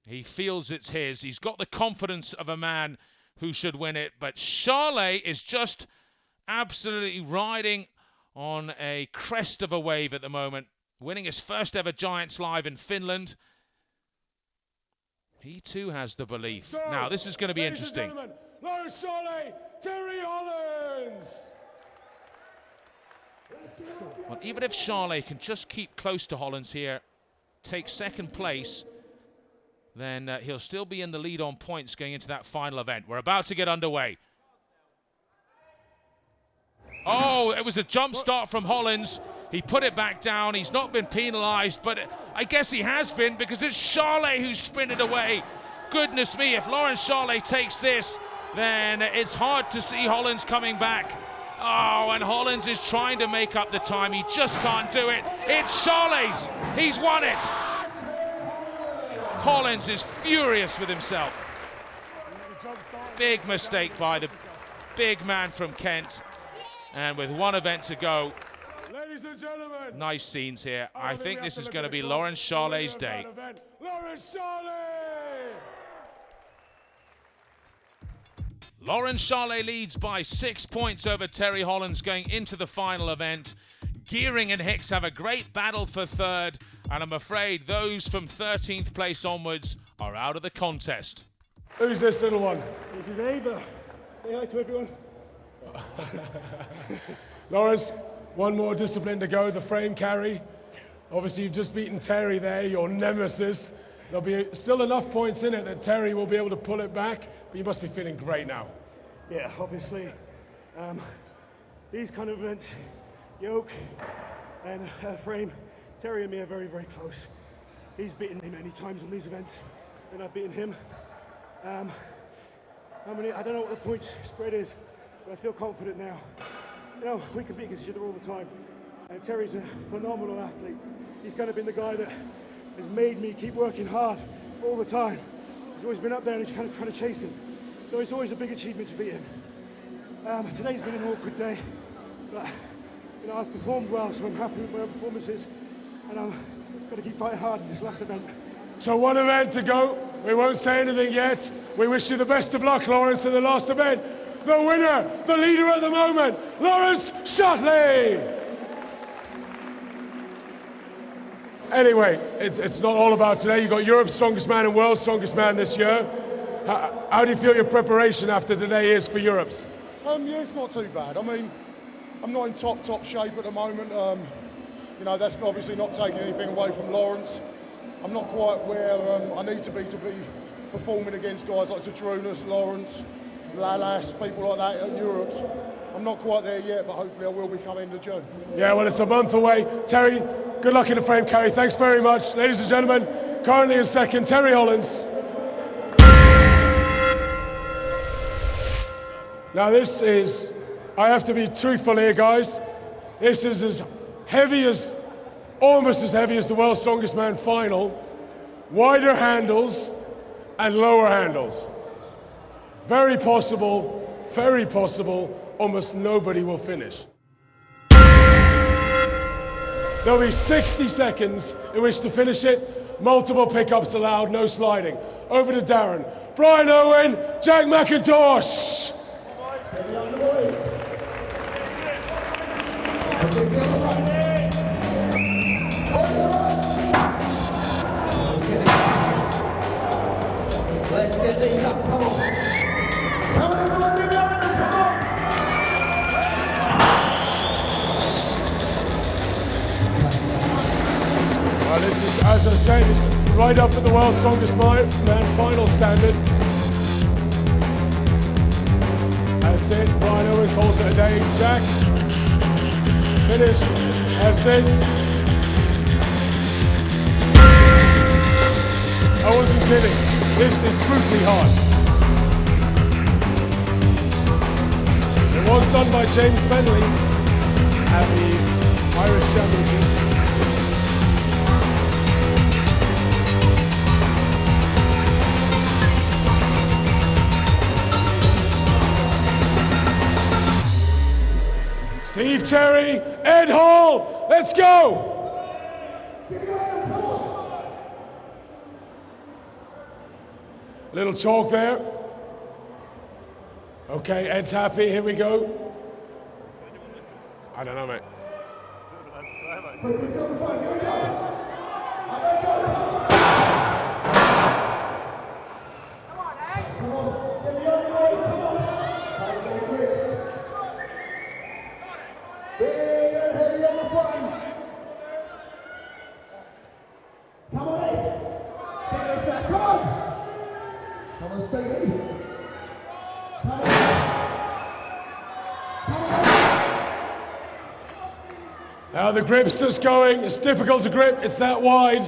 He feels it's his. He's got the confidence of a man who should win it. But Charlet is just absolutely riding on a crest of a wave at the moment, winning his first ever Giants Live in Finland. He too has the belief. So, now, this is going to be interesting. Lawrence Charlet, Terry Hollands. Well, even if Charlet can just keep close to Hollands here, take 2nd place, then he'll still be in the lead on points going into that final event. We're about to get underway. Oh, it was a jump start from Hollands. He put it back down. He's not been penalised, but I guess he has been, because it's Charlet who sprinted away. Goodness me, if Lawrence Charlet takes this, then it's hard to see Hollands coming back. Oh, and Hollands is trying to make up the time. He just can't do it. It's Charlet's. He's won it. Hollands is furious with himself. Big mistake by the big man from Kent. And with one event to go, Ladies and gentlemen, nice scenes here. I think this is going to be Lawrence Charlet's day. Lawrence Charlet! Lawrence Charlet leads by 6 points over Terry Hollands going into the final event. Gearing and Hicks have a great battle for 3rd, and I'm afraid those from 13th place onwards are out of the contest. Who's this little one? This is Ava. Say hi to everyone. Lawrence, one more discipline to go, the frame carry. Obviously, you've just beaten Terry there, your nemesis. There'll be still enough points in it that Terry will be able to pull it back, but you must be feeling great now. Yeah, obviously. These kind of events, yoke and frame, Terry and me are very, very close. He's beaten me many times on these events, and I've beaten him. I don't know what the point spread is, but I feel confident now. You know, we compete against each other all the time, and Terry's a phenomenal athlete. He's kind of been the guy that has made me keep working hard all the time. He's always been up there and he's kind of trying to chase him. So it's always a big achievement to beat him. Today's been an awkward day, but you know, I've performed well, so I'm happy with my performances, and I'm going to keep fighting hard in this last event. So one event to go. We won't say anything yet. We wish you the best of luck, Lawrence, in the last event. The winner, the leader at the moment, Lawrence Charlet. Anyway, it's not all about today. You've got Europe's Strongest Man and World's Strongest Man this year. How do you feel your preparation after today is for Europe's? Yeah, it's not too bad. I mean, I'm not in top shape at the moment. You know, that's obviously not taking anything away from Lawrence. I'm not quite where I need to be performing against guys like Zadrunas, Lawrence, Lalas, people like that at Europe's. I'm not quite there yet, but hopefully I will be coming to June. Yeah, well, it's a month away. Terry, good luck in the frame carry. Thanks very much. Ladies and gentlemen, currently in 2nd, Terry Hollands. Now this is, I have to be truthful here, guys. This is as heavy as, almost as heavy as the World's Strongest Man final. Wider handles and lower handles. Very possible, almost nobody will finish. There'll be 60 seconds in which to finish it. Multiple pickups allowed, no sliding. Over to Darren. Brian Owen, Jack McIntosh. Steady on the boys. Let's get these up. This is, as I said, it's right up at the world's strongest man final standard. That's it. Brian Owen calls it a day. Jack. Finished. That's it. I wasn't kidding. This is brutally hard. It was done by James Bentley at the Irish Championships. Steve Cherry, Ed Hall, let's go! Little chalk there. Okay, Ed's happy, here we go. I don't know, mate. Now the grip's just going. It's difficult to grip. It's that wide.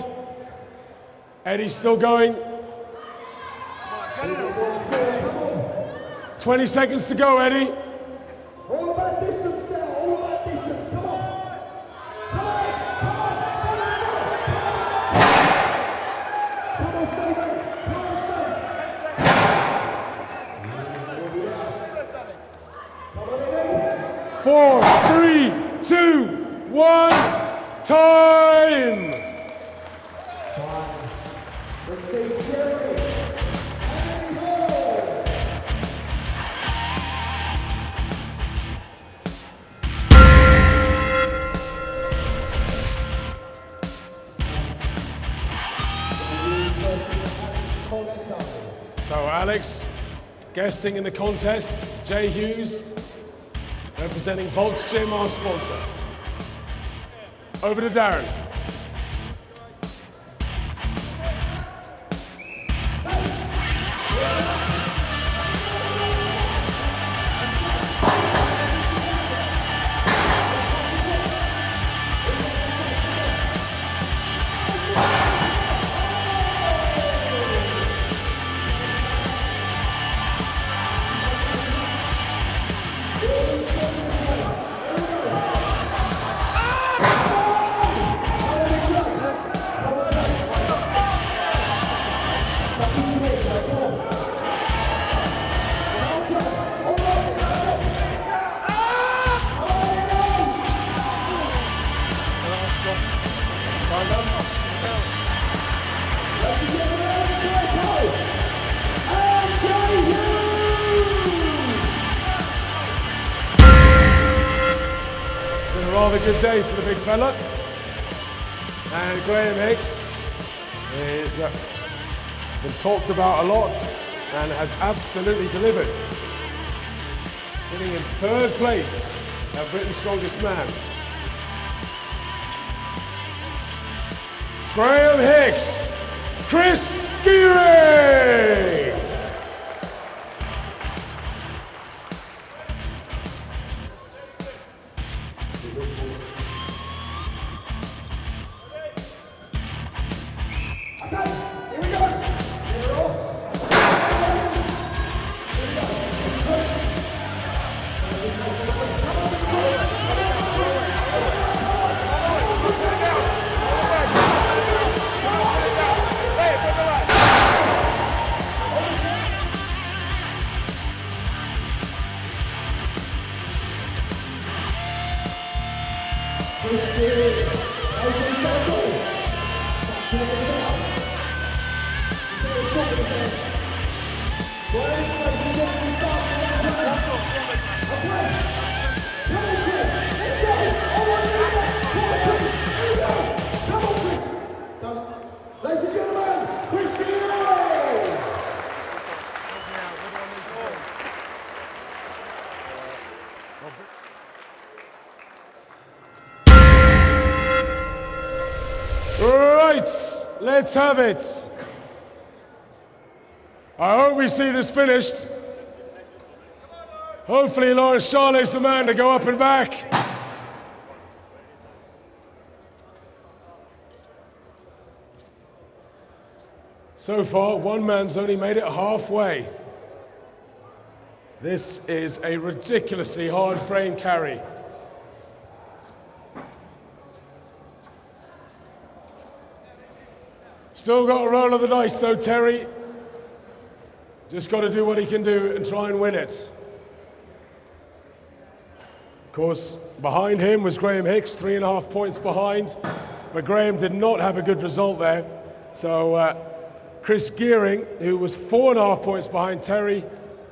Eddie's still going. 20 seconds to go, Eddie. All about distance now. All about distance. Come on. Come on, Ed. Come on. Come on, Steve. Come on, Steve. Come on, Eddie. 4, 3, 2, 1, time! So Alex, guesting in the contest, Jay Hughes, representing Volks Gym, our sponsor. Over to Darren. Rather good day for the big fella, and Graham Hicks is been talked about a lot and has absolutely delivered, sitting in third place at Britain's Strongest Man. Graham Hicks, Chris Geary. right, let's have it. I hope we see this finished. Hopefully Lawrence Charley's the man to go up and back. So far, one man's only made it halfway. This is a ridiculously hard frame carry. Still got a roll of the dice though, Terry. Just got to do what he can do and try and win it. Of course, behind him was Graham Hicks, 3.5 points behind, but Graham did not have a good result there. So Chris Gearing, who was 4.5 points behind Terry,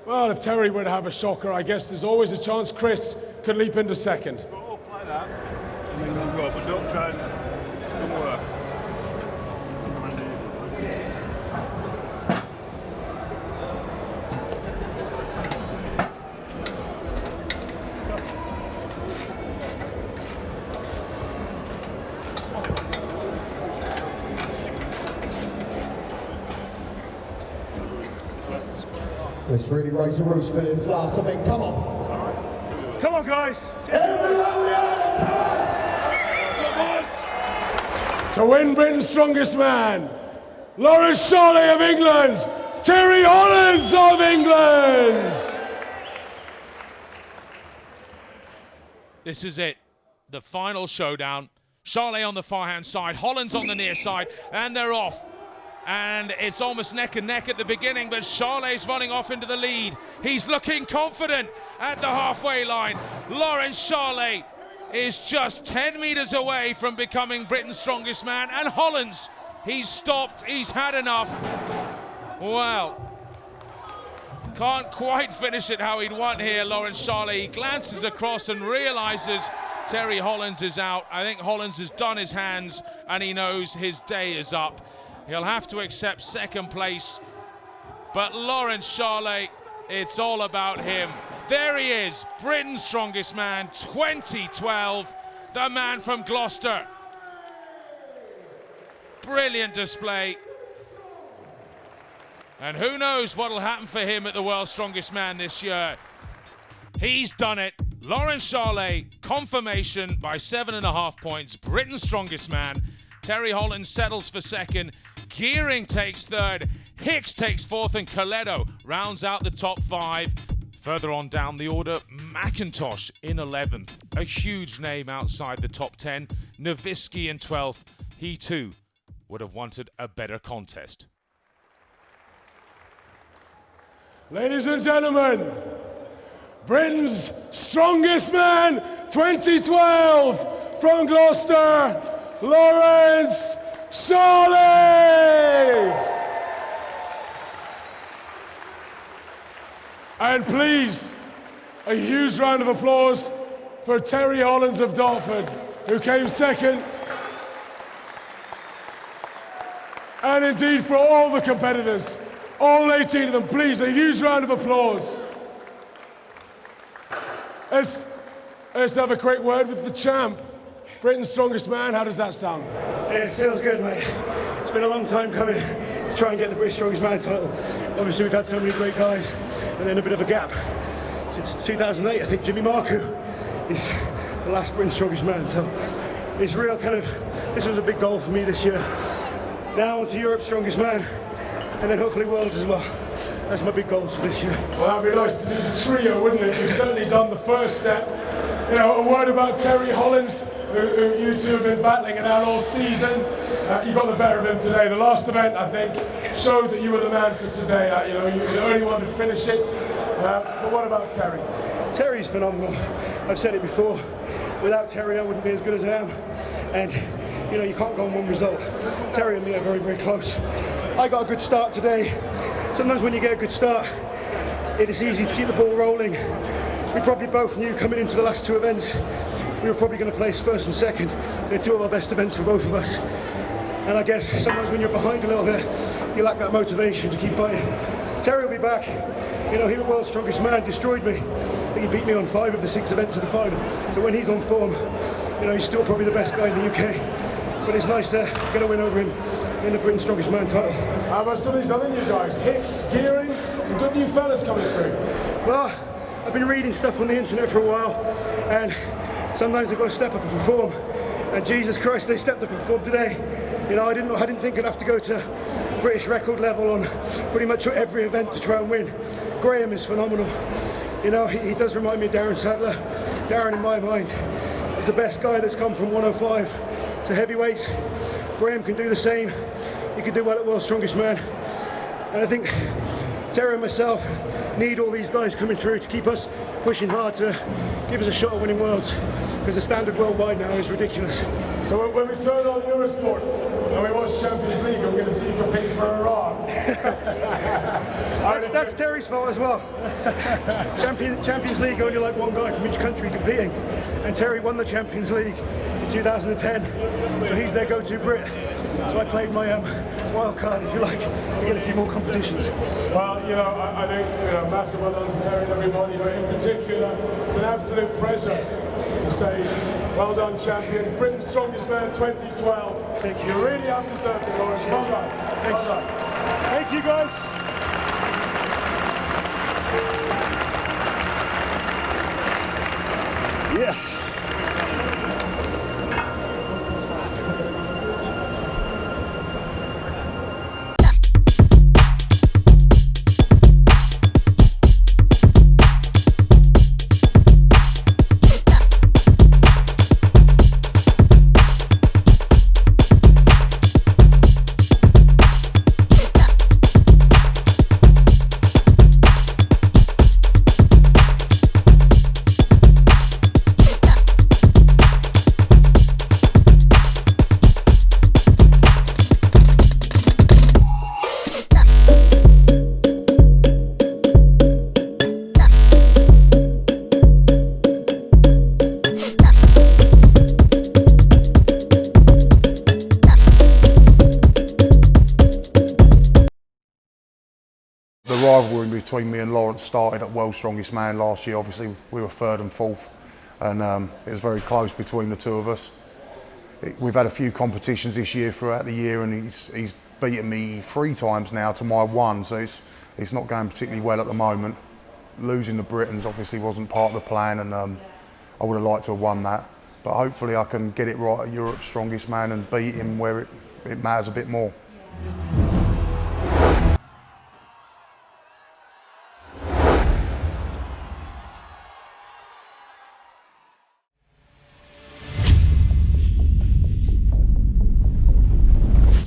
well, if Terry were to have a shocker, I guess there's always a chance Chris could leap into second. Go up like that, and then go up, but don't try and don't work. Let's really raise the roost for this last event. Come on. Come on, guys. To win Britain's strongest man, Lawrence Charley of England, Terry Hollands of England. This is it, the final showdown. Charley on the far hand side, Hollands on the near side, and they're off. And it's almost neck and neck at the beginning, but Charley's running off into the lead. He's looking confident at the halfway line. Lawrence Charley is just 10 meters away from becoming Britain's strongest man. And Hollands, he's stopped, he's had enough. Well, can't quite finish it how he'd want here, Lawrence Charley. He glances across and realizes Terry Hollands is out. I think Hollands has done his hands and he knows his day is up. He'll have to accept second place. But Lawrence Charley, it's all about him. There he is, Britain's strongest man, 2012, the man from Gloucester. Brilliant display. And who knows what'll happen for him at the World's Strongest Man this year. He's done it. Lawrence Charley, confirmation by 7.5 points, Britain's strongest man. Terry Hollands settles for second. Gearing takes third. Hicks takes fourth, and Coletto rounds out the top 5. Further on down the order, McIntosh in 11th. A huge name outside the top 10. Nowitzki in 12th. He too would have wanted a better contest. Ladies and gentlemen, Britain's strongest man, 2012, from Gloucester, Lawrence Charley! And please, a huge round of applause for Terry Hollands of Dartford, who came second. And indeed for all the competitors, all 18 of them, please, a huge round of applause. Let's have a quick word with the champ. Britain's strongest man, how does that sound? It feels good, mate. It's been a long time coming to try and get the British strongest man title. Obviously, we've had so many great guys, and then a bit of a gap. Since 2008, I think Jimmy Marcoux is the last Britain's strongest man. So it's real this was a big goal for me this year. Now on to Europe's strongest man, and then hopefully Worlds as well. That's my big goals for this year. Well, that'd be nice to do the trio, wouldn't it? You've certainly done the first step. You know, a word about Terry Hollands, who you two have been battling it out all season. You got the better of him today. The last event, I think, showed that you were the man for today. You know, you're the only one to finish it. But what about Terry? Terry's phenomenal. I've said it before. Without Terry, I wouldn't be as good as I am. And, you know, you can't go on one result. Terry and me are very, very close. I got a good start today. Sometimes when you get a good start, it is easy to keep the ball rolling. We probably both knew coming into the last two events, we were probably going to place first and second. They're two of our best events for both of us. And I guess sometimes when you're behind a little bit, you lack that motivation to keep fighting. Terry will be back. You know, he was World's Strongest Man, destroyed me. I think he beat me on 5 of the 6 events of the final. So when he's on form, you know, he's still probably the best guy in the UK. but it's nice to get a win over him in the Britain's Strongest Man title. How about some of these other new guys? Hicks, Gearing, some good new fellas coming through. Well, I've been reading stuff on the internet for a while, and sometimes I've got to step up and perform. And Jesus Christ, they stepped up and performed today. You know, I didn't think I'd have to go to British record level on pretty much every event to try and win. Graham is phenomenal. You know, he does remind me of Darren Sattler. Darren, in my mind, is the best guy that's come from 105 to heavyweights. Graham can do the same. He can do well at World's Strongest Man. And I think Terry and myself need all these guys coming through to keep us pushing hard to give us a shot at winning Worlds, because the standard worldwide now is ridiculous. So when we turn on Eurosport and we watch Champions League, I'm going to see you compete for Iran. That's Terry's fault as well. Champions League, only like one guy from each country competing, and Terry won the Champions League in 2010, so he's their go-to Brit. So I played my wild card, if you like, to get a few more competitions. Well, you know, I think, you know, massive well done to Terry and everybody, but in particular, it's an absolute pleasure to say, well done, champion. Britain's Strongest Man 2012. Thank you. You really have deserved it, Lawrence. Well done. Thanks. Well done. Thank you, guys. Yes. The rivalry between me and Lawrence started at World's Strongest Man last year. Obviously, we were third and fourth, and it was very close between the two of us. We've had a few competitions this year throughout the year, and he's beaten me 3 times now to my 1, so it's not going particularly well at the moment. Losing the Britons obviously wasn't part of the plan, and I would have liked to have won that. But hopefully I can get it right at Europe's Strongest Man and beat him where it matters a bit more.